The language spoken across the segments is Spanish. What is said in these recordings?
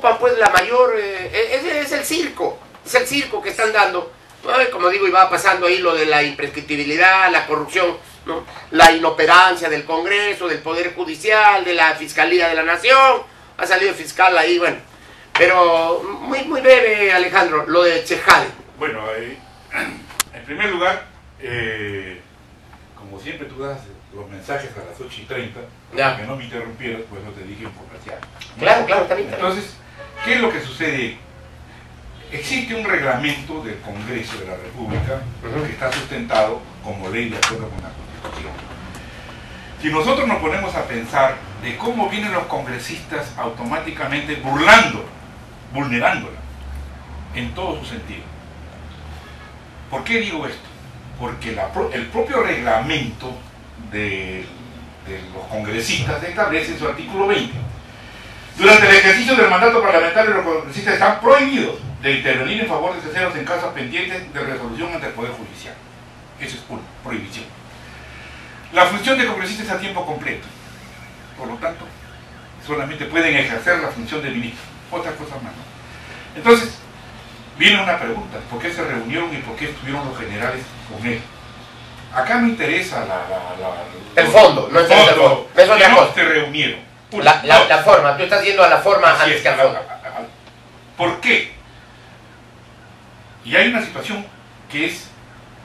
preocupa pues la mayor, es el circo que están dando. Como digo, y va pasando ahí lo de la imprescriptibilidad, la corrupción, ¿no? La inoperancia del Congreso, del Poder Judicial, de la Fiscalía de la Nación. Ha salido el fiscal ahí, bueno. Pero muy breve, Alejandro, lo de Chejade. Bueno, en primer lugar, como siempre tú das los mensajes a las 8:30, para que no me interrumpieras, pues no te dije comercial. Claro, está bien. Entonces, ¿qué es lo que sucede? Existe un reglamento del Congreso de la República que está sustentado como ley de acuerdo con la Constitución. Si nosotros nos ponemos a pensar de cómo vienen los congresistas automáticamente vulnerándola en todo su sentido. ¿Por qué digo esto? Porque el propio reglamento de los congresistas establece en su artículo 20. Durante el ejercicio del mandato parlamentario, los congresistas están prohibidos de intervenir en favor de terceros en casos pendientes de resolución ante el Poder Judicial. Eso es una prohibición. La función de congresista es a tiempo completo. Por lo tanto, solamente pueden ejercer la función de ministro. Otras cosas más, ¿no? Entonces, viene una pregunta. ¿Por qué se reunieron y por qué estuvieron los generales con él? Acá me interesa el fondo, no interesa el fondo. Eso es no se reunieron. La forma, tú estás yendo a la forma antes que al fondo. ¿Por qué? Y hay una situación que es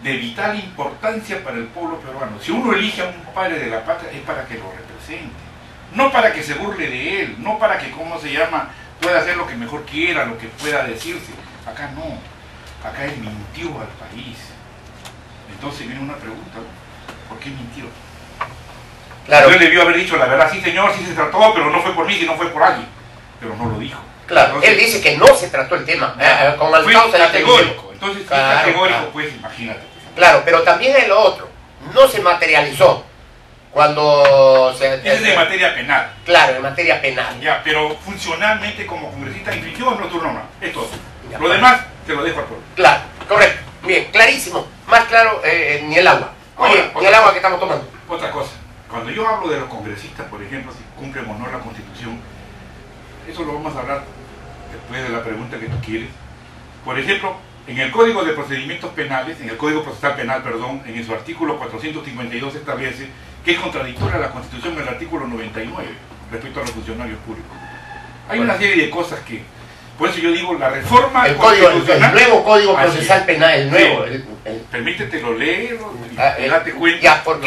de vital importancia para el pueblo peruano. Si uno elige a un padre de la patria es para que lo represente, no para que se burle de él, no para que, ¿cómo se llama?, pueda hacer lo que mejor quiera, lo que pueda decirse. Acá no, acá él mintió al país. Entonces viene una pregunta, ¿por qué mintió? Claro. Él debió haber dicho la verdad, sí señor, sí se trató, pero no fue por mí, sino fue por alguien. Pero no lo dijo. Claro, entonces, él dice que no se trató el tema, con el fue categórico. Entonces, si es categórico, pues imagínate. Claro, pero también en lo otro, no se materializó cuando se... Es de materia penal. Claro, en materia penal. Ya, pero funcionalmente como congresista infringió en nuestro norma. Es todo. Lo demás te lo dejo al pueblo. Claro, correcto. Bien, clarísimo. Más claro ni el agua. Oye, ni el agua que estamos tomando. Otra cosa. Cuando yo hablo de los congresistas, por ejemplo, si cumplen o no la Constitución, eso lo vamos a hablar después de la pregunta que tú quieres. Por ejemplo, en el Código de Procedimientos Penales, en el Código Procesal Penal, perdón, en su artículo 452 establece que es contradictoria a la Constitución en el artículo 99 respecto a los funcionarios públicos. Hay una serie de cosas que, por eso yo digo, la reforma el nuevo Código Procesal Penal, el nuevo. Permítete lo leerlo y date cuenta. Ya, ¿por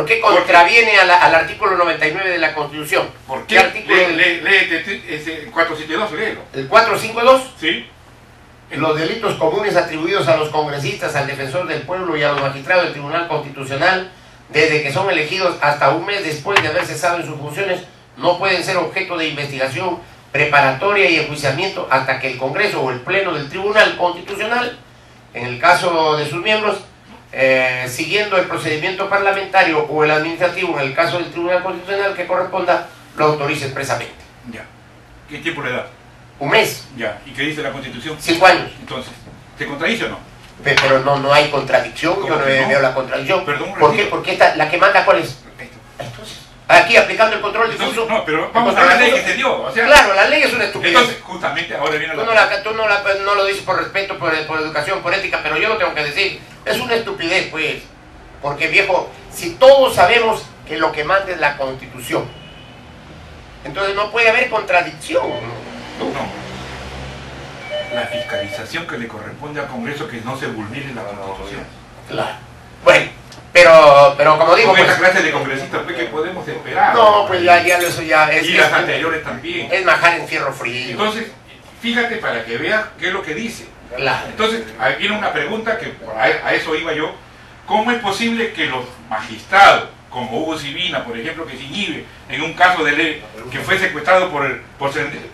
qué contraviene al artículo 99 de la Constitución? ¿Por qué? Léete el 472, léelo. ¿El 452? Sí. Los delitos comunes atribuidos a los congresistas, al defensor del pueblo y a los magistrados del Tribunal Constitucional, desde que son elegidos hasta un mes después de haber cesado en sus funciones, no pueden ser objeto de investigación preparatoria y enjuiciamiento hasta que el Congreso o el Pleno del Tribunal Constitucional, en el caso de sus miembros, siguiendo el procedimiento parlamentario o el administrativo, en el caso del Tribunal Constitucional que corresponda, lo autorice expresamente. Ya. ¿Qué tiempo le da? Un mes. Ya. ¿Y qué dice la Constitución? 5 años. Entonces, ¿se contradice o no? Pero no hay contradicción, yo no veo la contradicción. Perdón, ¿Por qué? Porque la que manda, ¿cuál es? Entonces, aquí aplicando el control difuso. No, pero vamos a la ley que se dio. O sea, claro, la ley es una estupidez. Entonces, justamente ahora viene tú no lo dices por respeto, por educación, por ética, pero yo lo tengo que decir. Es una estupidez, pues. Porque, viejo, si todos sabemos que lo que manda es la Constitución, entonces no puede haber contradicción. No. La fiscalización que le corresponde al Congreso, que no se vulnere la Constitución. Claro. Bueno, pero como digo... Con esta clase de congresistas, ¿qué podemos esperar? No, pues eso ya es... Y las anteriores también. Es majar en fierro frío. Entonces, fíjate para que veas qué es lo que dice. Claro. Entonces, ahí viene una pregunta que a eso iba yo. ¿Cómo es posible que los magistrados, como Hugo Sibina, por ejemplo, que se inhibe en un caso de ley que fue secuestrado por Sendero,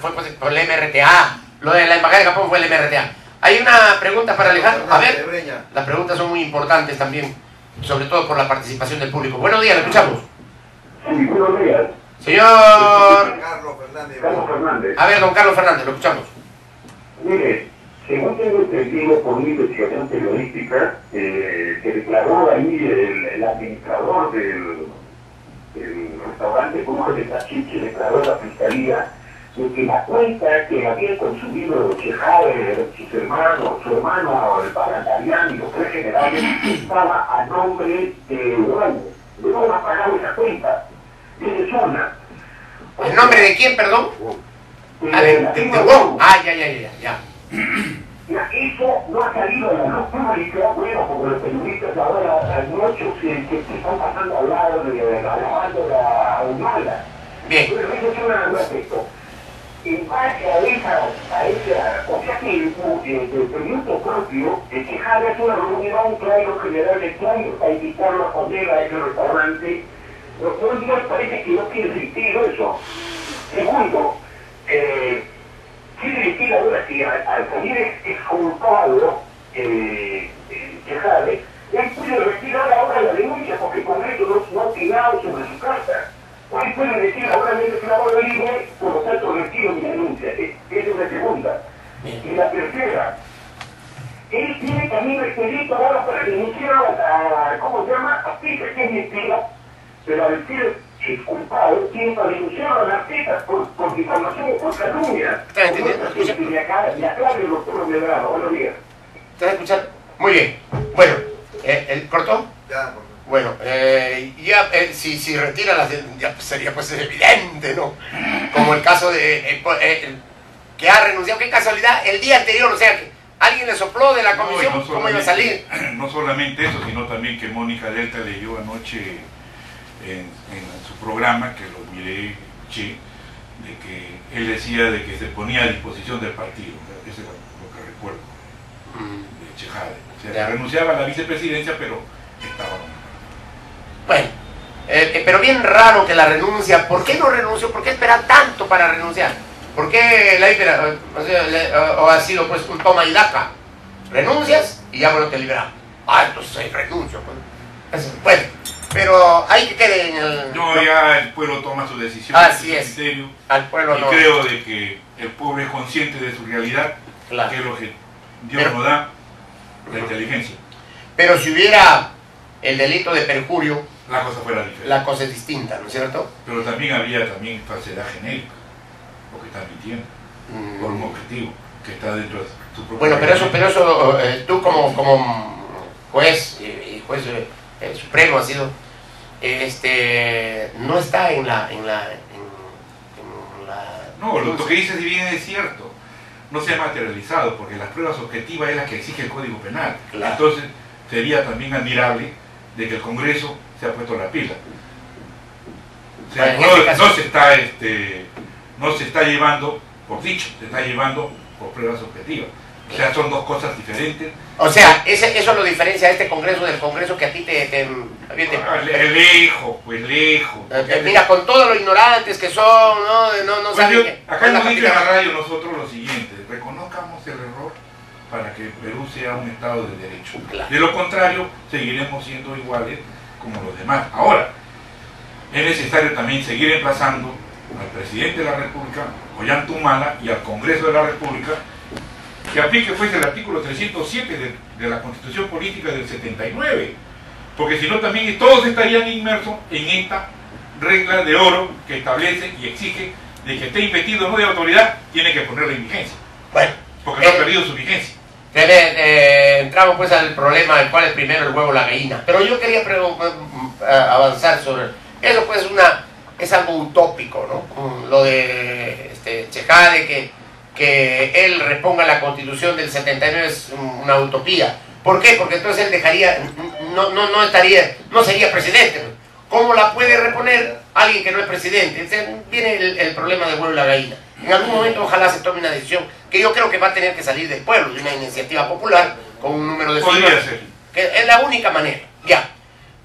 fue por el MRTA, lo de la Embajada de Japón fue el MRTA. Hay una pregunta para Alejandro, a ver, las preguntas son muy importantes también, sobre todo por la participación del público. Buenos días, le escuchamos. Sí, buenos días. Señor Carlos Fernández. A ver, don Carlos Fernández, lo escuchamos. Mire, según tengo entendido por una investigación periodística, que declaró ahí el administrador del el restaurante Brujas de Cachiche declaró a la fiscalía de que la cuenta que había consumido Chejade, su hermano, el Parantarián y los tres generales, estaba a nombre de Urán. No ha pagado esa cuenta. Esa es una. ¿El nombre de quién, perdón? De Wong. Ah, ya. Eso no ha salido a la luz pública, bueno, como los periodistas ahora hay muchos que están pasando al lado de alabando la Humala. Bien. Pero eso es un aspecto. En base a esa, o sea que el proyecto propio de Chejade es una reunión que hay los generales claros para invitarlo a comer a ese restaurante, lo cual no parece que no tiene sentido eso. Segundo, quiere decir ahora que al salir exculpado Chejade, él puede retirar ahora la denuncia porque el Congreso no ha opinado sobre su carta. Hoy puede decir ahora me he declarado libre, por lo tanto retiro mi denuncia. Esa es la segunda. Y la tercera, él tiene también el delito ahora para denunciar a ¿cómo se llama? A Pisa, que es mentira, pero al ser exculpado tiene para denunciar a las Pisas por difamación o por calumnia. ¿Estás entendiendo? Le aclare el doctor Medrano. Buenos días. ¿Estás escuchando? Muy bien. Bueno, ¿el cortó? Ya, Bueno, si retira las ya sería pues evidente, ¿no? Como el caso de que ha renunciado, qué casualidad, el día anterior, o sea, que alguien le sopló de la comisión, ¿cómo iba a salir? No solamente eso, sino también que Mónica Delta leyó anoche en su programa, que lo miré, de que él decía de que se ponía a disposición del partido, eso es lo que recuerdo de Chejade. O sea, que renunciaba a la vicepresidencia, pero estaba... Bueno, pero bien raro que la renuncia. ¿Por qué no renunció? ¿Por qué espera tanto para renunciar? ¿Por qué la espera? O ha sido pues un toma y daca. Renuncias y ya bueno te liberamos. Ah, entonces renuncio. Bueno, pero hay que quedar en el... No, ya el pueblo toma su decisión. Así es. Criterio, al pueblo y no. creo de que el pueblo es consciente de su realidad, Claro. que es lo que Dios nos da, la inteligencia. Pero si hubiera el delito de perjurio, La cosa fuera diferente. la cosa es distinta, ¿no es cierto? Pero también había falsedad genérica, lo que está mintiendo, por un objetivo que está dentro de su propio... Bueno, pero eso tú como juez y juez supremo has sido, no está en la No, lo que dices bien es cierto. No se ha materializado porque las pruebas objetivas es las que exige el Código Penal. Claro. Entonces sería también admirable de que el Congreso se ha puesto la pila. O sea, Bueno, en este caso... no se está llevando por dicho, se está llevando por pruebas objetivas. O sea, son dos cosas diferentes. O sea, eso lo diferencia a este Congreso del Congreso que a ti Lejos. mira, con todo lo ignorantes que son, no saben que... Acá hemos dicho en la radio nosotros lo siguiente: reconozcamos el error para que Perú sea un Estado de Derecho. Claro. De lo contrario, seguiremos siendo iguales como los demás. Ahora, es necesario también seguir emplazando al presidente de la República, Ollanta Humala, y al Congreso de la República, que aplique pues el artículo 307 de la Constitución Política del 79, porque si no también todos estarían inmersos en esta regla de oro que establece y exige de que esté investido o no de autoridad, tiene que ponerle en vigencia, Bueno, porque no ha perdido su vigencia. entramos pues al problema del cual es primero el huevo o la gallina, pero yo quería avanzar sobre eso, pues es algo utópico, ¿no? Lo de Chejade, que él reponga la Constitución del 79 es una utopía. ¿Por qué? Porque entonces él dejaría, no sería presidente. ¿Cómo la puede reponer alguien que no es presidente? Entonces, viene el problema del huevo y la gallina. En algún momento ojalá se tome una decisión que yo creo que va a tener que salir del pueblo, de una iniciativa popular con un número de Podría firmas, ser. que es la única manera, ya.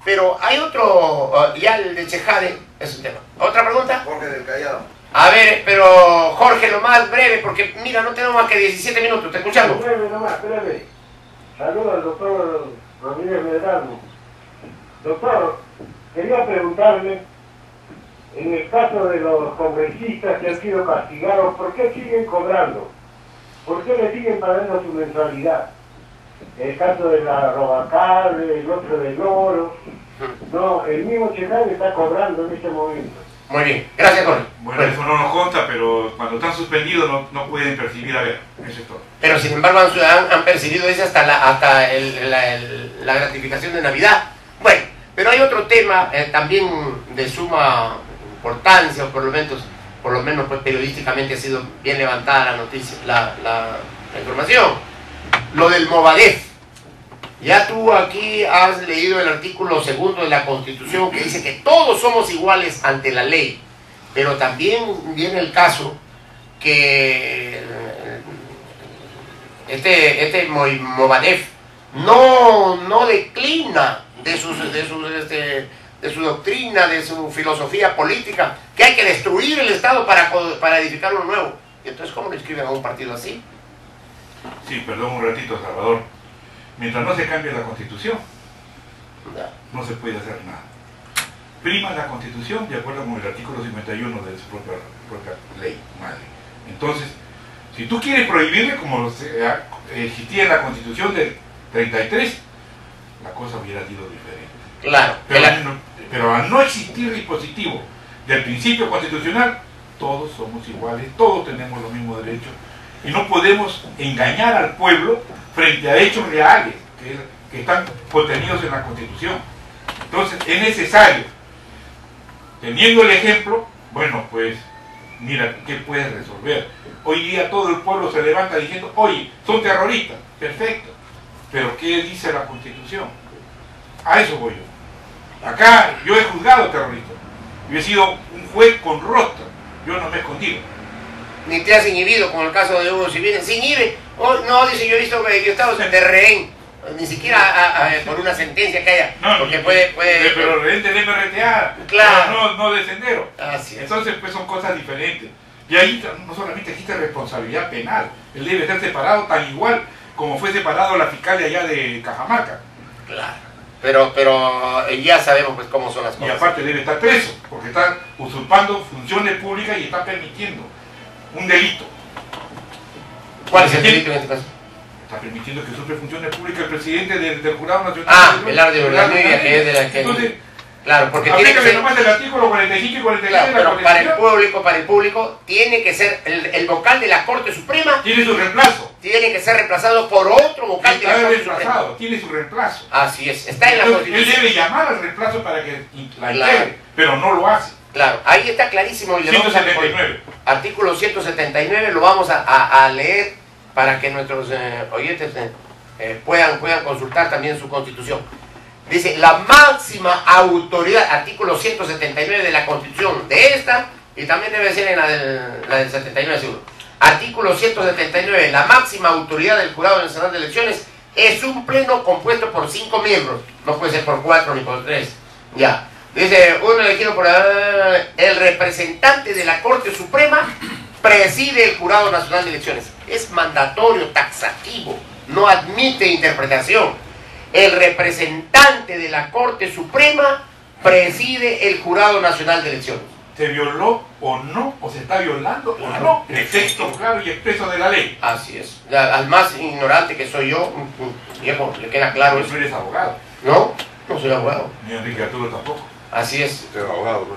Pero hay otro, ya el de Chejade es un tema. ¿Otra pregunta? Jorge del Callao. A ver, pero Jorge, lo más breve, porque mira, no tenemos más que 17 minutos, ¿te escuchamos? Breve nomás, breve. Saludos al doctor Ramírez Medrano. Doctor, quería preguntarle, en el caso de los congresistas que han sido castigados, ¿por qué siguen cobrando? ¿Por qué le siguen pagando su mensualidad? El caso de la Robacable, el otro del Oro, No, el mismo Checán está cobrando en este momento. Muy bien, gracias, Jorge. Bueno, eso no nos consta, pero cuando están suspendidos no pueden percibir haber. Eso es todo. Pero sin embargo han percibido eso hasta la gratificación de Navidad. Bueno, pero hay otro tema también de suma importancia, o por lo menos pues, periodísticamente ha sido bien levantada la noticia, la información. Lo del Movadef. Ya tú aquí has leído el artículo 2 de la Constitución que dice que todos somos iguales ante la ley, pero también viene el caso que este Movadef no declina de su doctrina, de su filosofía política, que hay que destruir el Estado para edificar uno nuevo. Y entonces, ¿cómo le escriben a un partido así? Sí, perdón un ratito, Salvador. Mientras no se cambie la Constitución, no se puede hacer nada. Prima la Constitución de acuerdo con el artículo 51 de su propia ley madre. Entonces, si tú quieres prohibirle, como existía en la Constitución del 33, la cosa hubiera sido diferente. Claro. Pero al no existir dispositivo del principio constitucional, todos somos iguales, todos tenemos los mismos derechos, y no podemos engañar al pueblo frente a hechos reales que están contenidos en la Constitución. Entonces es necesario, teniendo el ejemplo, bueno, pues mira, ¿qué puedes resolver? Hoy día todo el pueblo se levanta diciendo, oye, son terroristas, perfecto, pero ¿qué dice la Constitución? A eso voy yo. Acá yo he juzgado terroristas, yo he sido un juez con rostro, yo no me he escondido. Ni te has inhibido, como el caso de Hugo Civil. Se inhibe. Oh, no, dice, yo he visto que yo estaba de rehén. Ni siquiera por una sentencia que haya. No, porque puede pero rehén del MRTA. Claro. No de sendero. Así es. Entonces, pues son cosas diferentes. Y ahí no solamente existe responsabilidad penal. Él debe ser separado tan igual como fue separado la fiscal de allá de Cajamarca. Claro. Pero ya sabemos pues cómo son las cosas. Y aparte debe estar preso, porque está usurpando funciones públicas y está permitiendo un delito. ¿Cuál es el delito en este caso? Está permitiendo que usurpe funciones públicas el presidente del Jurado Nacional. Belardo Urdanibia, que es de la que... Entonces, claro, porque tiene que ser... nomás el artículo 45 y 46 claro, de la pero Constitución. para el público tiene que ser el vocal de la Corte Suprema. Tiene su reemplazo. Tiene que ser reemplazado por otro vocal de la Corte Suprema. Tiene su reemplazo. Así es, está en la Entonces, Constitución. él debe llamar al reemplazo para que la integre, pero no lo hace. Claro, ahí está clarísimo. Y le 179. Artículo 179, lo vamos a leer para que nuestros oyentes puedan consultar también su Constitución. Dice, la máxima autoridad, artículo 179 de la Constitución, de esta, y también debe ser en la del 79 seguro. Artículo 179, la máxima autoridad del Jurado Nacional de Elecciones es un pleno compuesto por 5 miembros, no puede ser por 4 ni por 3, ya. Dice, uno elegido por el representante de la Corte Suprema preside el Jurado Nacional de Elecciones. Es mandatorio, taxativo, no admite interpretación. El representante de la Corte Suprema preside el Jurado Nacional de Elecciones. ¿Se violó o no? ¿O se está violando o no? El texto claro y expreso de la ley. Así es. Al más ignorante que soy yo, viejo, le queda claro Pero eso. tú eres abogado. No, no soy abogado. Ni Enrique Arturo tampoco. Así es. Pero abogado, ¿no?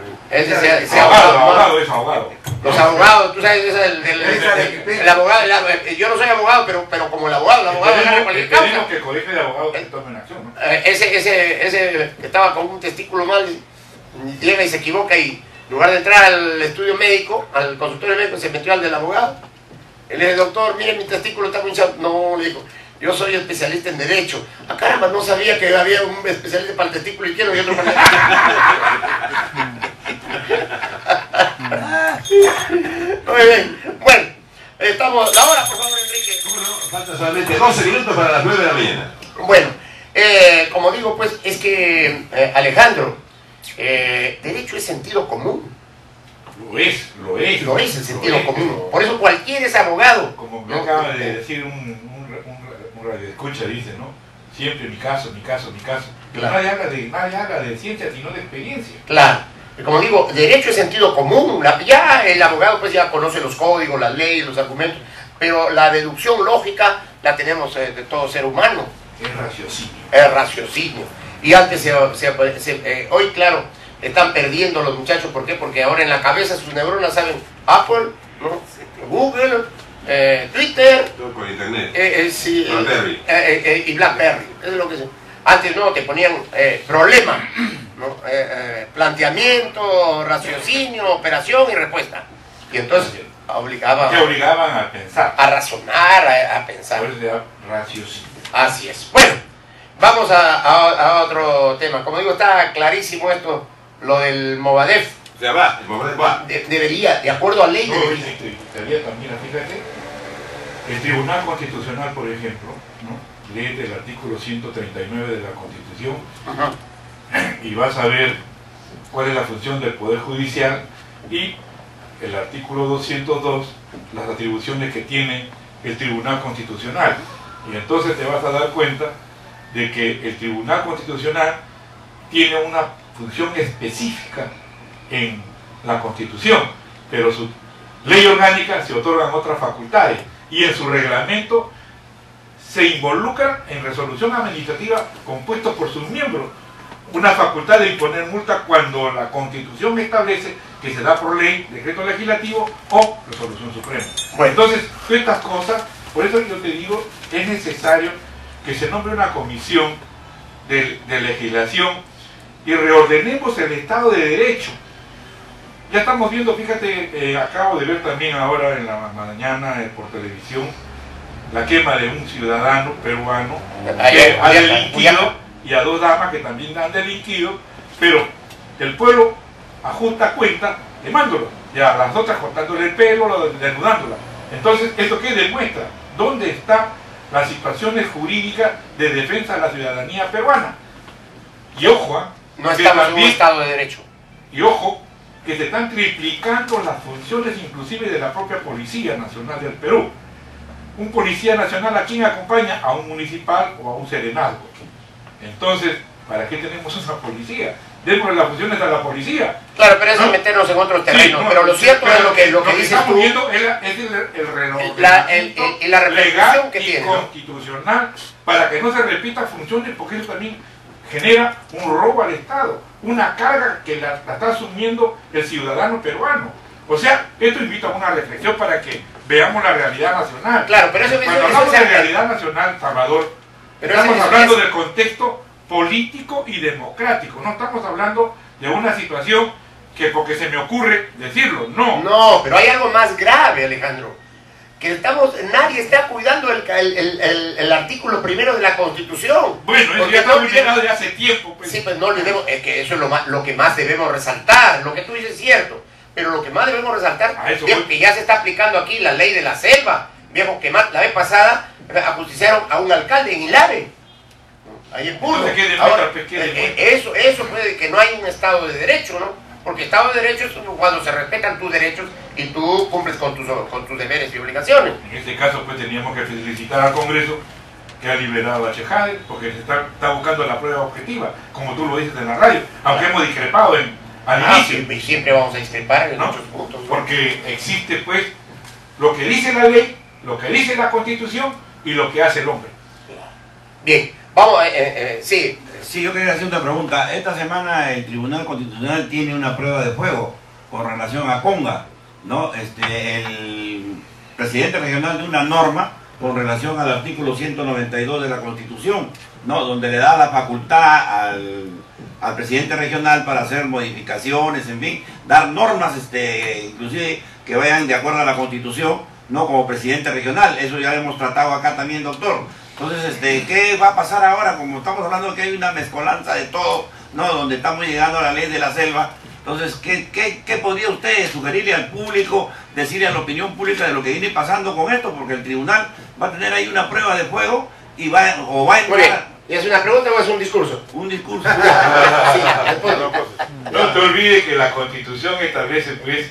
Abogado es abogado. Los abogados, tú sabes, el abogado, yo no soy abogado, pero como el abogado agarra cualquier causa. Tenemos que el colegio de abogados que tome en acción, ¿no? Ese que estaba con un testículo mal, llega y se equivoca y en lugar de entrar al estudio médico, al consultorio médico, se metió al del abogado. Él le dice, doctor, mire, mi testículo está muy hinchado. No, le dijo, yo soy especialista en derecho. Ah, caramba, no sabía que había un especialista para el testículo izquierdo y otro para el Muy bien. Bueno, estamos... La hora, por favor, Enrique. ¿Cómo no? Falta solamente 12 minutos para las 9 de la mañana. Bueno, como digo, pues, es que, Alejandro, derecho es sentido común. Lo es. Lo es el sentido común. Por eso cualquiera es abogado. Como me acaba de decir un radioescucha, dice, ¿no? Siempre mi caso. Pero Claro. nadie habla de ciencia, sino de experiencia. Claro. Como digo, derecho es sentido común. Ya el abogado pues ya conoce los códigos, las leyes, los argumentos, pero la deducción lógica la tenemos de todo ser humano. Es raciocinio. El raciocinio. Y antes hoy, claro, están perdiendo los muchachos. ¿Por qué? Porque ahora en la cabeza sus neuronas saben Apple, ¿no? Google, Twitter, Todo con internet. Sí, BlackBerry. Y BlackBerry. Eso es lo que antes no, te ponían problema, ¿no? Planteamiento, raciocinio, operación y respuesta. Y entonces te obligaban obligaban a pensar. a razonar, a pensar. Por eso se llama raciocinio. Así es. Bueno, vamos a otro tema. Como digo, está clarísimo esto, lo del Movadef. O sea, va, el momento va. Debería, de acuerdo a ley, No, debería. también, fíjate, el Tribunal Constitucional, por ejemplo, ¿no? Lee el artículo 139 de la Constitución Ajá. y vas a ver cuál es la función del Poder Judicial y el artículo 202, las atribuciones que tiene el Tribunal Constitucional. Y entonces te vas a dar cuenta de que el Tribunal Constitucional tiene una función específica en la Constitución, pero su ley orgánica se otorgan otras facultades y en su reglamento se involucran en resolución administrativa compuestos por sus miembros una facultad de imponer multa cuando la Constitución establece que se da por ley, decreto legislativo o resolución suprema. Bueno. Entonces, todas estas cosas, por eso yo te digo, es necesario que se nombre una comisión de legislación y reordenemos el Estado de Derecho. Ya estamos viendo, fíjate, acabo de ver también ahora en la mañana por televisión la quema de un ciudadano peruano que ha delinquido y a dos damas que también han delinquido, pero el pueblo ajusta cuenta quemándolo y a las otras cortándole el pelo, desnudándola. Entonces, ¿esto qué demuestra? ¿Dónde están las situaciones jurídicas de defensa de la ciudadanía peruana? Y ojo, No estamos en un Estado de Derecho. y ojo, que se están triplicando las funciones inclusive de la propia Policía Nacional del Perú. Un policía nacional, ¿a quién acompaña? A un municipal o a un serenazgo. Entonces, ¿para qué tenemos una policía? Démosle las funciones a la policía. Claro, pero eso ¿no? es meternos en otros terrenos. Sí, no, pero lo cierto es lo que dices estamos tú. viendo es el reordenamiento la repercusión legal que y tiene, ¿no? constitucional para que no se repitan funciones, porque eso también genera un robo al Estado, una carga que la está asumiendo el ciudadano peruano. O sea, esto invita a una reflexión para que veamos la realidad nacional. Claro, pero eso Cuando hablamos de realidad nacional, Salvador, pero estamos eso hablando del contexto político y democrático. No estamos hablando de una situación que porque se me ocurre decirlo, no. No, pero hay algo más grave, Alejandro. Que nadie está cuidando el artículo primero de la Constitución. Bueno, eso Porque ya está no vulnerado de hace tiempo. Pues. Sí, pues no olvidemos, es que eso es lo que más debemos resaltar. Lo que tú dices es cierto, pero lo que más debemos resaltar es que ya se está aplicando aquí la ley de la selva. Viejo, que la vez pasada ajusticiaron a un alcalde en Ilave, ahí en Puno. Ahora, eso puede que no hay un Estado de Derecho, ¿no? Porque Estado de Derecho es cuando se respetan tus derechos y tú cumples con tus deberes y obligaciones. En este caso, pues teníamos que felicitar al Congreso que ha liberado a Chejade, porque se está buscando la prueba objetiva, como tú lo dices en la radio, aunque hemos discrepado al inicio. Y siempre vamos a discrepar en muchos puntos, ¿no? Porque existe, pues, lo que dice la ley, lo que dice la Constitución y lo que hace el hombre. Bien, vamos, sí. Sí, yo quería hacer una pregunta. Esta semana el Tribunal Constitucional tiene una prueba de fuego con relación a Conga, ¿no? El presidente regional de una norma con relación al artículo 192 de la Constitución, ¿no? Donde le da la facultad al presidente regional para hacer modificaciones, en fin, dar normas, inclusive que vayan de acuerdo a la Constitución, ¿no? Como presidente regional. Eso ya lo hemos tratado acá también, doctor. Entonces, ¿qué va a pasar ahora? Como estamos hablando que hay una mezcolanza de todo, ¿no? Donde estamos llegando a la ley de la selva. Entonces, ¿qué podría usted sugerirle al público, decirle a la opinión pública de lo que viene pasando con esto? Porque el tribunal va a tener ahí una prueba de fuego y va a entrar... ¿Es una pregunta o es un discurso? Un discurso. No te olvides que la Constitución establece, pues,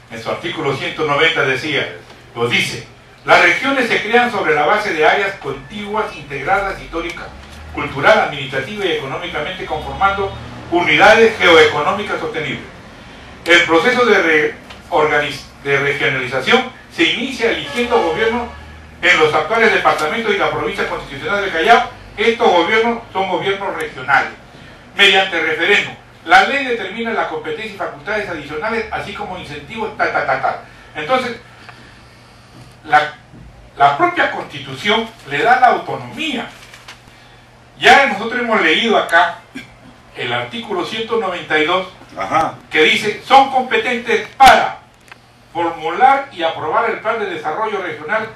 en su artículo 190 decía, lo dice, las regiones se crean sobre la base de áreas contiguas, integradas, históricas, cultural, administrativa y económicamente conformando unidades geoeconómicas sostenibles. El proceso de regionalización se inicia eligiendo gobiernos en los actuales departamentos y la provincia constitucional del Callao. Estos gobiernos son gobiernos regionales. mediante referéndum. La ley determina las competencias y facultades adicionales, así como incentivos, Entonces, la propia Constitución le da la autonomía. Ya nosotros hemos leído acá el artículo 192, que dice, son competentes para formular y aprobar el plan de desarrollo regional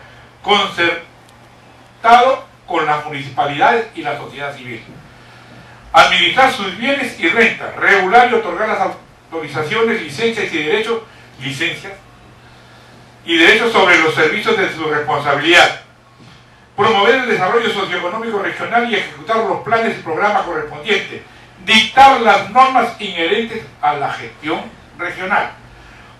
concertado con las municipalidades y la sociedad civil, administrar sus bienes y rentas, regular y otorgar las autorizaciones, licencias y derechos sobre los servicios de su responsabilidad, promover el desarrollo socioeconómico regional y ejecutar los planes y programas correspondientes, dictar las normas inherentes a la gestión regional,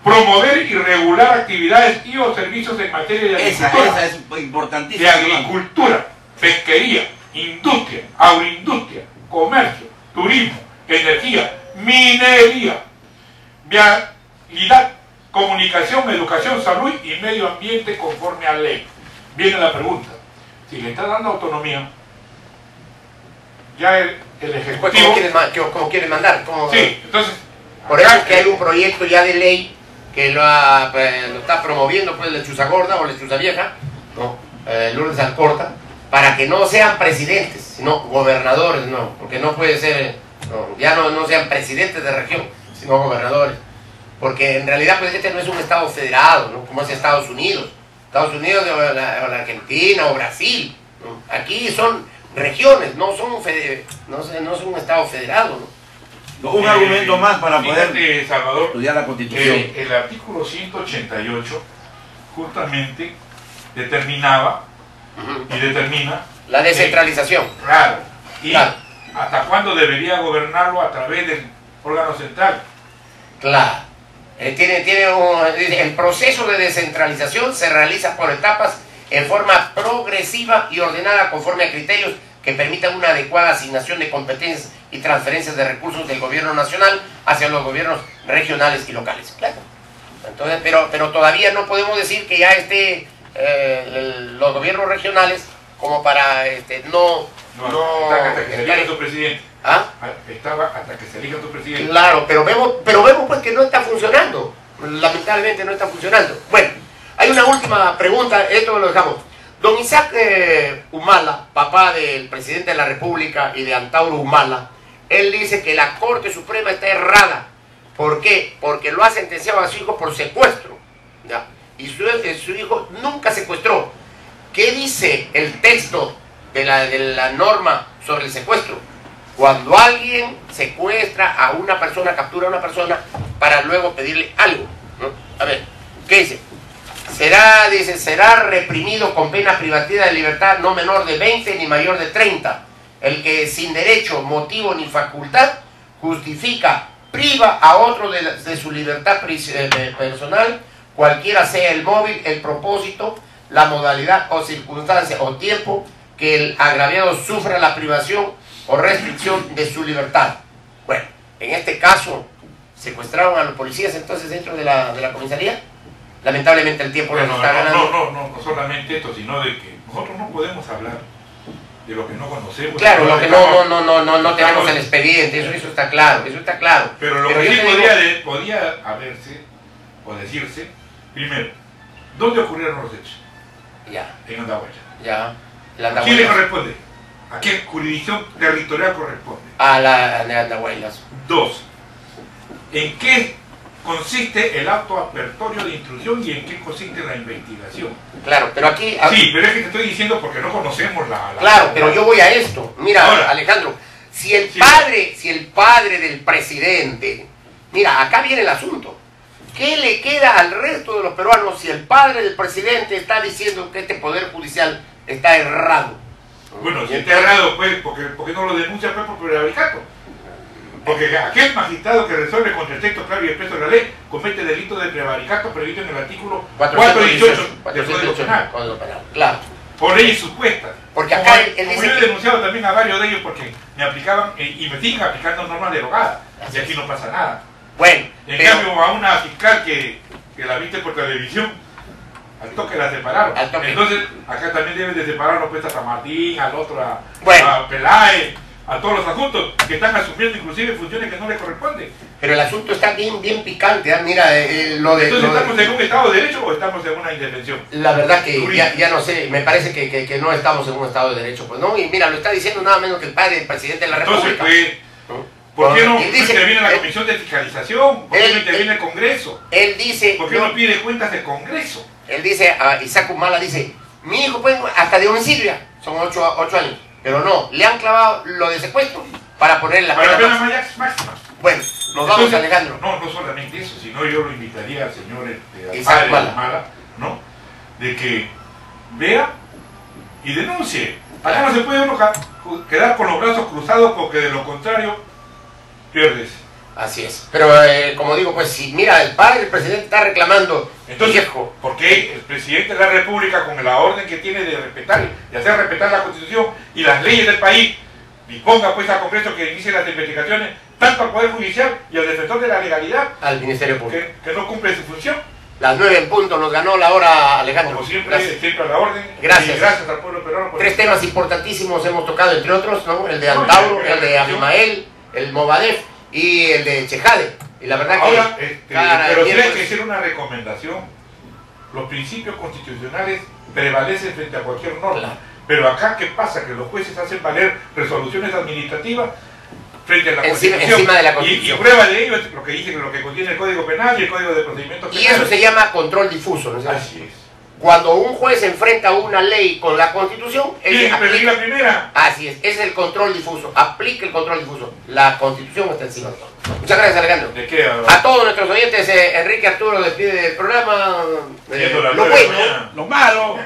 promover y regular actividades y o servicios en materia de agricultura, esa es importantísima, de agricultura, pesquería, industria, agroindustria, comercio, turismo, energía, minería, vialidad, comunicación, educación, salud y medio ambiente conforme a ley. Viene la pregunta, si le está dando autonomía, ya el Ejecutivo... ¿Cómo quieren mandar? Sí, entonces... Por eso es que hay un proyecto ya de ley que lo está promoviendo pues Lechuza Gorda o Lechuza Vieja, ¿no? Lourdes Alcorta, para que no sean presidentes, sino gobernadores, no, porque no puede ser, ya no sean presidentes de región, sino gobernadores. Porque en realidad pues este no es un estado federado, ¿no? Como es Estados Unidos o la Argentina o Brasil, ¿no? Aquí son regiones, no son un estado federado, ¿no? Un argumento más para poder Salvador, estudiar la Constitución. El artículo 188 justamente determinaba y determina la descentralización. Claro. Y hasta cuándo debería gobernarlo a través del órgano central. Claro. El proceso de descentralización se realiza por etapas en forma progresiva y ordenada conforme a criterios que permitan una adecuada asignación de competencias y transferencias de recursos del gobierno nacional hacia los gobiernos regionales y locales. Claro. Entonces, pero todavía no podemos decir que ya esté los gobiernos regionales como para hasta que se elija tu presidente. ¿Ah? Estaba hasta que se elija tu presidente. Claro, pero vemos pues que no está funcionando. Lamentablemente no está funcionando. Bueno, hay una última pregunta, esto lo dejamos. Don Isaac Humala, papá del presidente de la República y de Antauro Humala, él dice que la Corte Suprema está errada. ¿Por qué? Porque lo ha sentenciado a su hijo por secuestro, ¿ya? Y su hijo nunca secuestró. ¿Qué dice el texto de la norma sobre el secuestro? Cuando alguien secuestra a una persona, captura a una persona para luego pedirle algo, ¿no? A ver, ¿qué dice? Será reprimido con pena privativa de libertad no menor de 20 ni mayor de 30. El que sin derecho, motivo ni facultad justifica, priva a otro de su libertad personal, cualquiera sea el móvil, el propósito, la modalidad o circunstancia o tiempo que el agraviado sufra la privación o restricción de su libertad. Bueno, en este caso, ¿secuestraron a los policías entonces dentro de la comisaría? Lamentablemente el tiempo nos está ganando. No solamente esto, sino de que nosotros no podemos hablar de lo que no conocemos. Claro, lo que no tenemos el expediente, eso está claro, Pero lo que sí podía haberse o decirse, primero, ¿dónde ocurrieron los hechos? Ya. En Andahuaylas. Ya. ¿A quién le corresponde? ¿A qué jurisdicción territorial corresponde? A la de Andahuaylas. 2. ¿En qué consiste el acto apertorio de instrucción y en qué consiste la investigación? Claro, pero aquí... Sí, pero es que te estoy diciendo porque no conocemos Claro, pero yo voy a esto. Mira, ahora, Alejandro, si el padre del presidente... Mira, acá viene el asunto. ¿Qué le queda al resto de los peruanos si el padre del presidente está diciendo que este poder judicial está errado? Bueno, si está errado, pues, ¿por qué no lo denuncia pues, por prevaricato? Porque aquel magistrado que resuelve contra el texto claro y expreso de la ley comete delito de prevaricato previsto en el artículo 418 del Código Penal. Claro. Por leyes supuestas. Porque acá él dice yo he denunciado también a varios de ellos porque me aplicaban y me siguen aplicando normas derogadas. Y aquí no pasa nada. Bueno. En cambio, a una fiscal que la viste por televisión, al toque la separaron. Entonces, acá también deben de separarnos pues a San Martín, al otro a Peláez. a todos los adjuntos que están asumiendo inclusive funciones que no les corresponden. Pero el asunto está bien picante, ¿eh? Mira, Entonces, ¿estamos en un Estado de Derecho o estamos en una indefensión? La verdad que ya no sé, me parece que no estamos en un Estado de Derecho, pues no, y mira, lo está diciendo nada menos que el padre del presidente de la República. Entonces, ¿por qué no interviene la Comisión de Fiscalización? ¿Por qué no interviene el Congreso? Él dice... ¿Por qué no pide cuentas del Congreso? Él dice, a Isaac Humala dice, mi hijo pues hasta de homicidio, son 8 años, pero no, le han clavado lo de secuestro para ponerle la pena máxima. Bueno, nos vamos, Alejandro. No solamente eso, sino yo lo invitaría al señor Isaac Humala, ¿no? De que vea y denuncie. Acá no se puede uno quedar con los brazos cruzados porque de lo contrario pierdes. Así es. Pero como digo, pues si mira, el padre del presidente está reclamando, entonces, viejo. ¿por qué el presidente de la República, con la orden que tiene de respetar y hacer respetar la Constitución y las leyes del país, disponga pues al Congreso que inicie las investigaciones, tanto al Poder Judicial y al defensor de la legalidad, al Ministerio Público, que no cumple su función? Las 9 en punto, nos ganó la hora, Alejandro. Como siempre, siempre a la orden. Gracias. Y gracias al pueblo peruano. 3 temas importantísimos hemos tocado, entre otros, ¿no? El de Antauro, el de Abimael, el Movadef y el de Chejade. Y la verdad ahora, que... pero sí hay que hacer una recomendación. Los principios constitucionales prevalecen frente a cualquier norma. Claro. Pero acá, ¿qué pasa? Que los jueces hacen valer resoluciones administrativas frente a la Constitución. Encima de la Constitución. Y prueba de ello es lo que dice lo que contiene el Código Penal y el Código de Procedimientos Penales. Y eso se llama control difuso, ¿no? Así es. Cuando un juez enfrenta una ley con la Constitución, Tiene que pedir la primera. Así es, ese es el control difuso. Aplica el control difuso. La Constitución está encima de todo. Muchas gracias, Alejandro. ¿De qué? A todos nuestros oyentes, Enrique Arturo despide del programa. Lo bueno, lo malo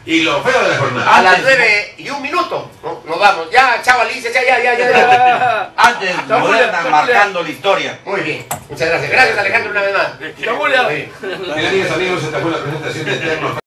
y lo feo de la jornada. a las 9:01, ¿no? Nos vamos. Ya, chao, Alicia, ya. Antes Moderna marcando la historia. Muy bien, muchas gracias. Gracias, Alejandro, una vez más. Bien, amigas, amigos, esta fue la presentación de temas.